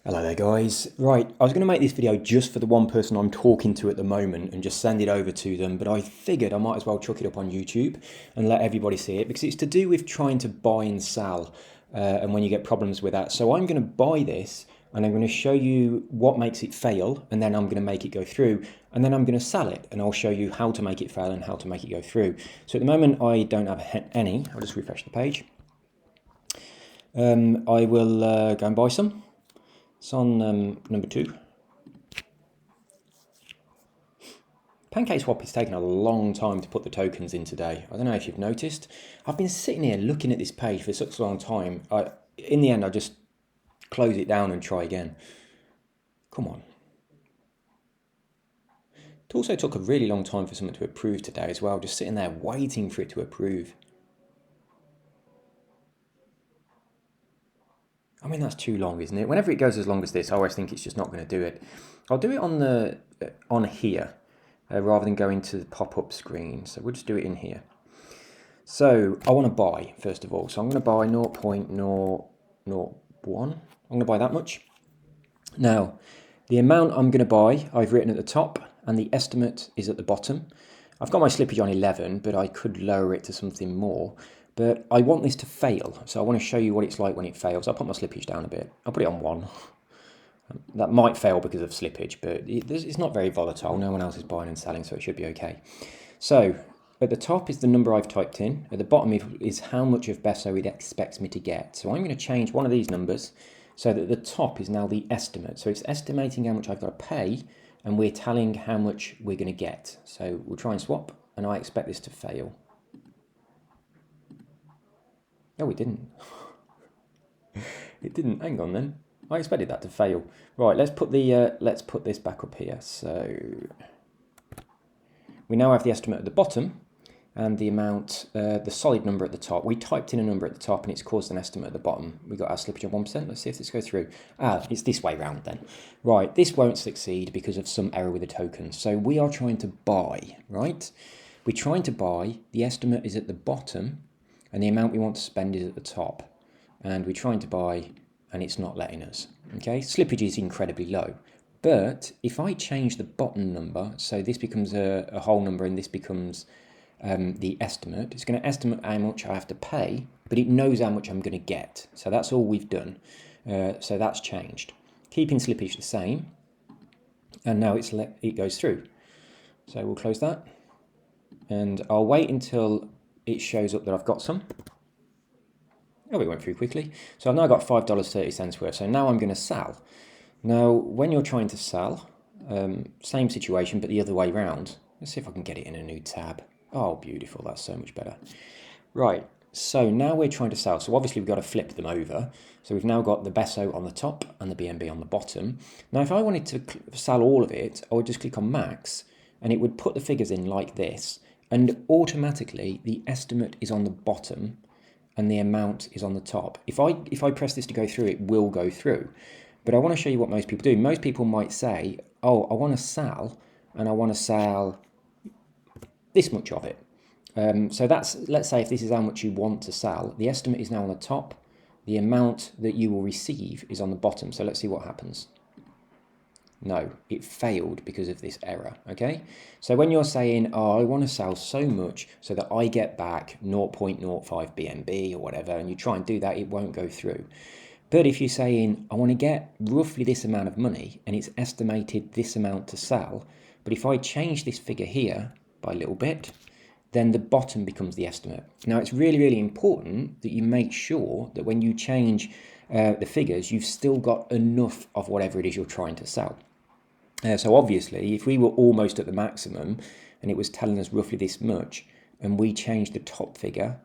Hello there guys. Right, I was going to make this video just for the one person I'm talking to at the moment and just send it over to them, but I figured I might as well chuck it up on YouTube and let everybody see it because it's to do with trying to buy and sell and when you get problems with that. So I'm going to buy this and I'm going to show you what makes it fail, and then I'm going to make it go through, and then I'm going to sell it and I'll show you how to make it fail and how to make it go through. So at the moment I don't have any. I'll just refresh the page. I will go and buy some. It's on number 2. PancakeSwap is taking a long time to put the tokens in today. I don't know if you've noticed. I've been sitting here looking at this page for such a long time. In the end, I just close it down and try again. Come on. It also took a really long time for something to approve today as well. Just sitting there waiting for it to approve. I mean, that's too long, isn't it? Whenever it goes as long as this, I always think it's just not going to do it. I'll do it on here rather than going to the pop-up screen. So we'll just do it in here. So I want to buy, first of all. So I'm going to buy 0.001. I'm going to buy that much. Now, the amount I'm going to buy, I've written at the top, and the estimate is at the bottom. I've got my slippage on 11, but I could lower it to something more. But I want this to fail, so I want to show you what it's like when it fails. I'll put my slippage down a bit. I'll put it on 1. That might fail because of slippage, but it's not very volatile. No one else is buying and selling, so it should be okay. So at the top is the number I've typed in. At the bottom is how much of Besso it expects me to get. So I'm going to change one of these numbers so that the top is now the estimate. So it's estimating how much I've got to pay, and we're telling how much we're going to get. So we'll try and swap, and I expect this to fail. No, it didn't. It didn't. Hang on then. I expected that to fail. Right, let's put this back up here. So we now have the estimate at the bottom and the amount, the solid number at the top. We typed in a number at the top and it's caused an estimate at the bottom. We got our slippage of 1%. Let's see if this goes through. It's this way round then. Right, this won't succeed because of some error with the token. So we are trying to buy, right? We're trying to buy. The estimate is at the bottom and the amount we want to spend is at the top. And we're trying to buy and it's not letting us. Okay, slippage is incredibly low. But if I change the bottom number, so this becomes a whole number and this becomes the estimate, it's going to estimate how much I have to pay, but it knows how much I'm going to get. So that's all we've done. So that's changed. Keeping slippage the same. And now it goes through. So we'll close that. And I'll wait until it shows up that I've got some. Oh, it went through quickly. So I've now got $5.30 worth. So now I'm going to sell. Now, when you're trying to sell, same situation, but the other way round. Let's see if I can get it in a new tab. Oh, beautiful. That's so much better. Right. So now we're trying to sell. So obviously we've got to flip them over. So we've now got the Besso on the top and the BNB on the bottom. Now, if I wanted to sell all of it, I would just click on max and it would put the figures in like this. And automatically the estimate is on the bottom and the amount is on the top. If I press this to go through, it will go through. But I want to show you what most people do. Most people might say, oh, I want to sell, and I want to sell this much of it. So that's, let's say if this is how much you want to sell, the estimate is now on the top, the amount that you will receive is on the bottom. So let's see what happens. No, it failed because of this error, okay? So when you're saying, oh, I want to sell so much so that I get back 0.05 BNB or whatever, and you try and do that, it won't go through. But if you're saying, I want to get roughly this amount of money and it's estimated this amount to sell, but if I change this figure here by a little bit, then the bottom becomes the estimate. Now, it's really, really important that you make sure that when you change the figures, you've still got enough of whatever it is you're trying to sell. So obviously, if we were almost at the maximum and it was telling us roughly this much, and we changed the top figure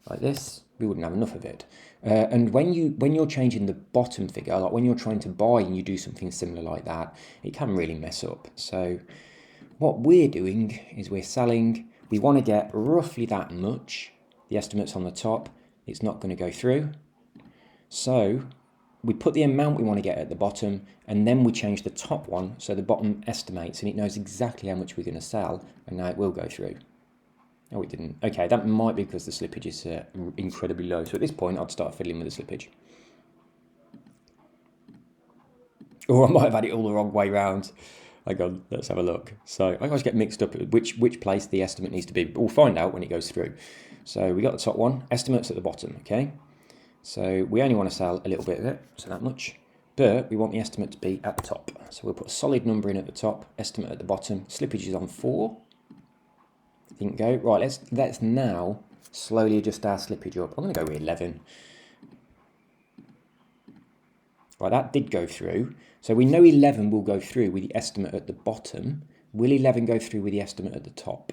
like this, we wouldn't have enough of it. And when you're changing the bottom figure, like when you're trying to buy and you do something similar like that, it can really mess up. So what we're doing is we're selling. We want to get roughly that much. The estimate's on the top. It's not going to go through. So we put the amount we want to get at the bottom, and then we change the top one so the bottom estimates and it knows exactly how much we're going to sell, and now it will go through. Oh, it didn't. Okay, that might be because the slippage is incredibly low. So at this point, I'd start fiddling with the slippage. Or I might have had it all the wrong way round. Hang on, let's have a look. So I always get mixed up at which place the estimate needs to be. But we'll find out when it goes through. So we got the top one, estimates at the bottom, okay? So we only want to sell a little bit of it, so that much. But we want the estimate to be at the top. So we'll put a solid number in at the top, estimate at the bottom. Slippage is on 4. Didn't go. Right, let's now slowly adjust our slippage up. I'm going to go with 11. Right, that did go through. So we know 11 will go through with the estimate at the bottom. Will 11 go through with the estimate at the top?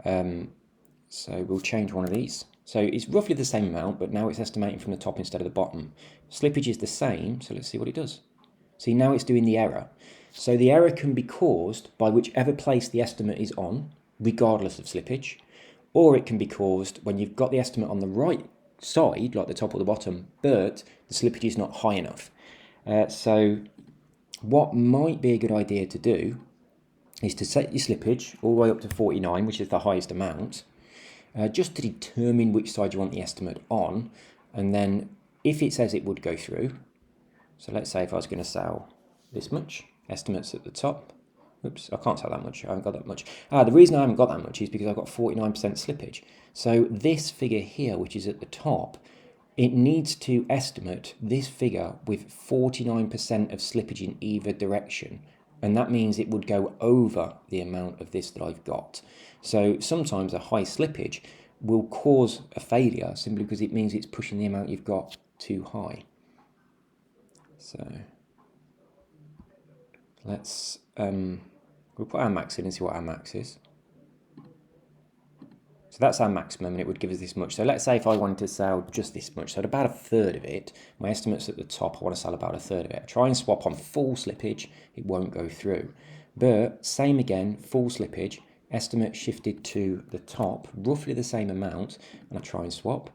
So we'll change one of these. So it's roughly the same amount, but now it's estimating from the top instead of the bottom. Slippage is the same, so let's see what it does. See, now it's doing the error. So the error can be caused by whichever place the estimate is on, regardless of slippage, or it can be caused when you've got the estimate on the right side, like the top or the bottom, but the slippage is not high enough. So what might be a good idea to do is to set your slippage all the way up to 49, which is the highest amount, just to determine which side you want the estimate on. And then if it says it would go through, so let's say if I was going to sell this much, estimates at the top. Oops, I can't sell that much. I haven't got that much. The reason I haven't got that much is because I've got 49% slippage. So this figure here, which is at the top, it needs to estimate this figure with 49% of slippage in either direction. And that means it would go over the amount of this that I've got. So sometimes a high slippage will cause a failure simply because it means it's pushing the amount you've got too high. So let's, we'll put our max in and see what our max is. So that's our maximum and it would give us this much. So let's say if I wanted to sell just this much, so at about a third of it, my estimate's at the top, I want to sell about a third of it. Try and swap on full slippage, it won't go through. But same again, full slippage, estimate shifted to the top, roughly the same amount, and I try and swap,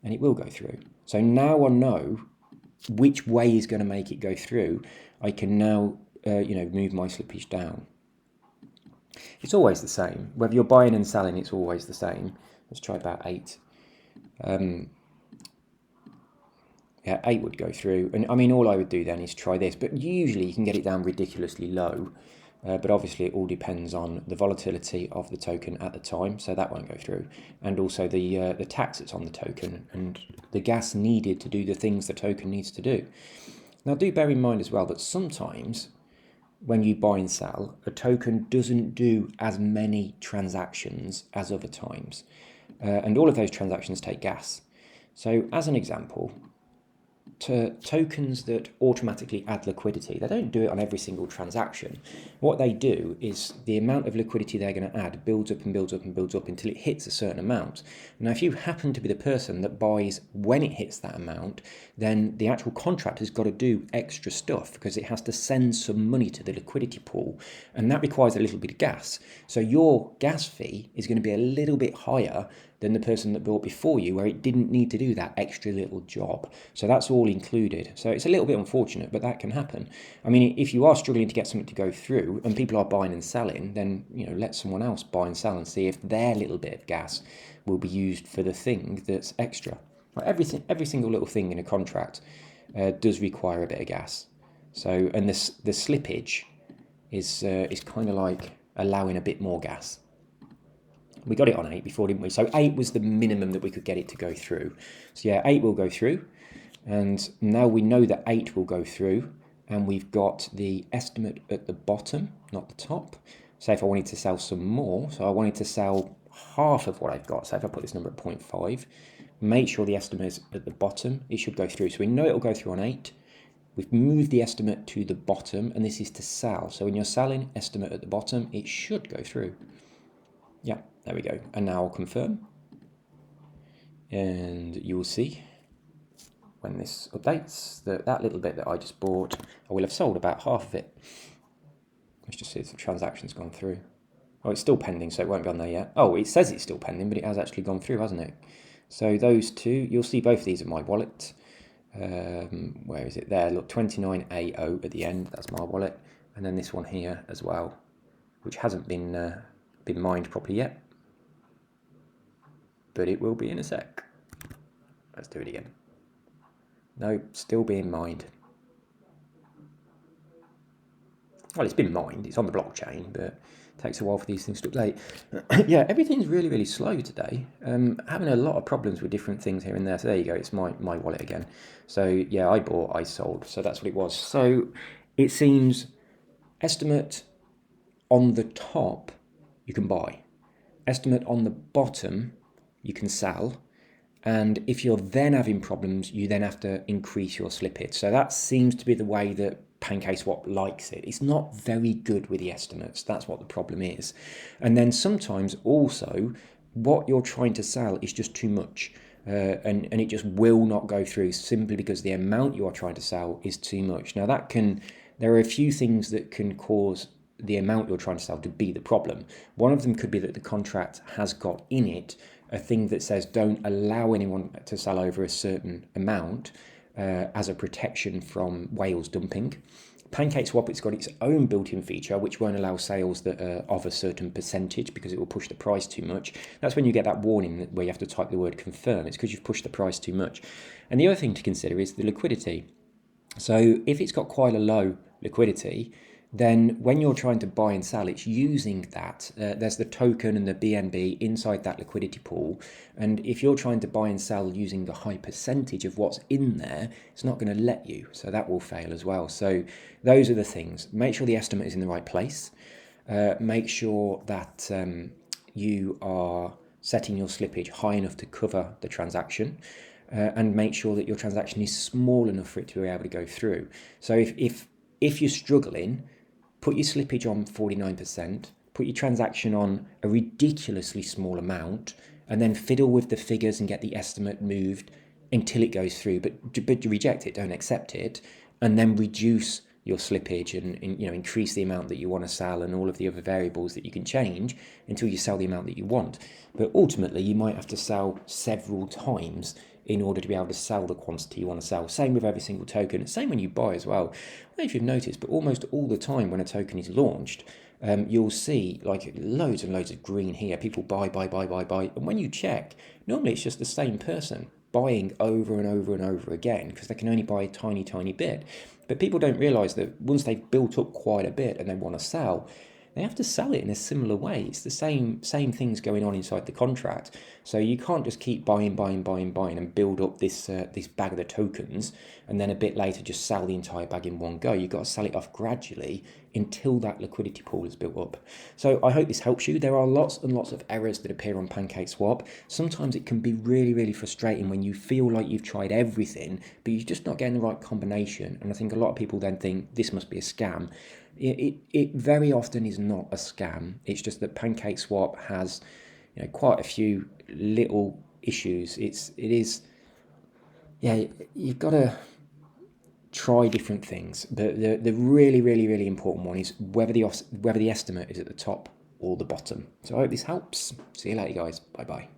and it will go through. So now I know which way is going to make it go through. I can now, move my slippage down. It's always the same. Whether you're buying and selling, it's always the same. Let's try about 8. Yeah, 8 would go through. And I mean, all I would do then is try this. But usually you can get it down ridiculously low. But obviously it all depends on the volatility of the token at the time. So that won't go through. And also the tax that's on the token and the gas needed to do the things the token needs to do. Now do bear in mind as well that sometimes when you buy and sell, a token doesn't do as many transactions as other times. And all of those transactions take gas. So as an example, to tokens that automatically add liquidity, they don't do it on every single transaction. What they do is the amount of liquidity they're going to add builds up and builds up and builds up until it hits a certain amount. Now, if you happen to be the person that buys when it hits that amount, then the actual contract has got to do extra stuff because it has to send some money to the liquidity pool, and that requires a little bit of gas. So your gas fee is going to be a little bit higher than the person that bought before you, where it didn't need to do that extra little job. So that's all included. So it's a little bit unfortunate, but that can happen. I mean, if you are struggling to get something to go through and people are buying and selling, then let someone else buy and sell and see if their little bit of gas will be used for the thing that's extra. Every single little thing in a contract does require a bit of gas. So, and the slippage is kind of like allowing a bit more gas. We got it on 8 before, didn't we? So 8 was the minimum that we could get it to go through. So yeah, 8 will go through. And now we know that 8 will go through. And we've got the estimate at the bottom, not the top. So if I wanted to sell some more, so I wanted to sell half of what I've got. So if I put this number at 0.5, make sure the estimate is at the bottom, it should go through. So we know it will go through on 8. We've moved the estimate to the bottom, and this is to sell. So when you're selling, estimate at the bottom, it should go through. Yeah, there we go. And now I'll confirm. And you will see when this updates that that little bit that I just bought, I will have sold about half of it. Let's just see if the transaction's gone through. Oh, it's still pending, so it won't be on there yet. Oh, it says it's still pending, but it has actually gone through, hasn't it? So those two, you'll see both of these in my wallet. Where is it? There, look, 29AO at the end, that's my wallet. And then this one here as well, which hasn't been mined properly yet. But it will be in a sec. Let's do it again. No, still being mined. well, it's been mined, it's on the blockchain, but it takes a while for these things to update. Yeah, everything's really, really slow today. Having a lot of problems with different things here and there. So there you go, it's my wallet again. So yeah, I bought, I sold, so that's what it was. So it seems estimate on the top you can buy, estimate on the bottom you can sell, and if you're then having problems, you then have to increase your slippage. So that seems to be the way that PancakeSwap likes it. It's not very good with the estimates. That's what the problem is. And then sometimes also what you're trying to sell is just too much. And it just will not go through simply because the amount you are trying to sell is too much. Now there are a few things that can cause the amount you're trying to sell to be the problem. One of them could be that the contract has got in it a thing that says don't allow anyone to sell over a certain amount as a protection from whales dumping. PancakeSwap, it's got its own built-in feature which won't allow sales that are of a certain percentage because it will push the price too much. That's when you get that warning where you have to type the word confirm. It's because you've pushed the price too much. And the other thing to consider is the liquidity. So if it's got quite a low liquidity, then when you're trying to buy and sell, it's using that. There's the token and the BNB inside that liquidity pool. And if you're trying to buy and sell using the high percentage of what's in there, it's not going to let you. So that will fail as well. So those are the things. Make sure the estimate is in the right place. Make sure that you are setting your slippage high enough to cover the transaction. And make sure that your transaction is small enough for it to be able to go through. So if you're struggling, put your slippage on 49%, put your transaction on a ridiculously small amount, and then fiddle with the figures and get the estimate moved until it goes through. But reject it, don't accept it, and then reduce your slippage and increase the amount that you want to sell and all of the other variables that you can change until you sell the amount that you want. But ultimately, you might have to sell several times in order to be able to sell the quantity you want to sell. Same with every single token. Same when you buy as well. I don't know if you've noticed, but almost all the time when a token is launched, you'll see like loads and loads of green here. People buy. And when you check, normally it's just the same person buying over and over and over again because they can only buy a tiny, tiny bit. But people don't realise that once they've built up quite a bit and they want to sell, they have to sell it in a similar way. It's the same things going on inside the contract. So you can't just keep buying and build up this bag of the tokens and then a bit later just sell the entire bag in one go. You've got to sell it off gradually until that liquidity pool is built up. So I hope this helps you. There are lots and lots of errors that appear on PancakeSwap. Sometimes it can be really, really frustrating when you feel like you've tried everything, but you're just not getting the right combination. And I think a lot of people then think this must be a scam. It very often is not a scam. It's just that PancakeSwap has quite a few little issues. You've got to try different things. But the really, really, really important one is whether the estimate is at the top or the bottom. So I hope this helps. See you later, guys. Bye-bye.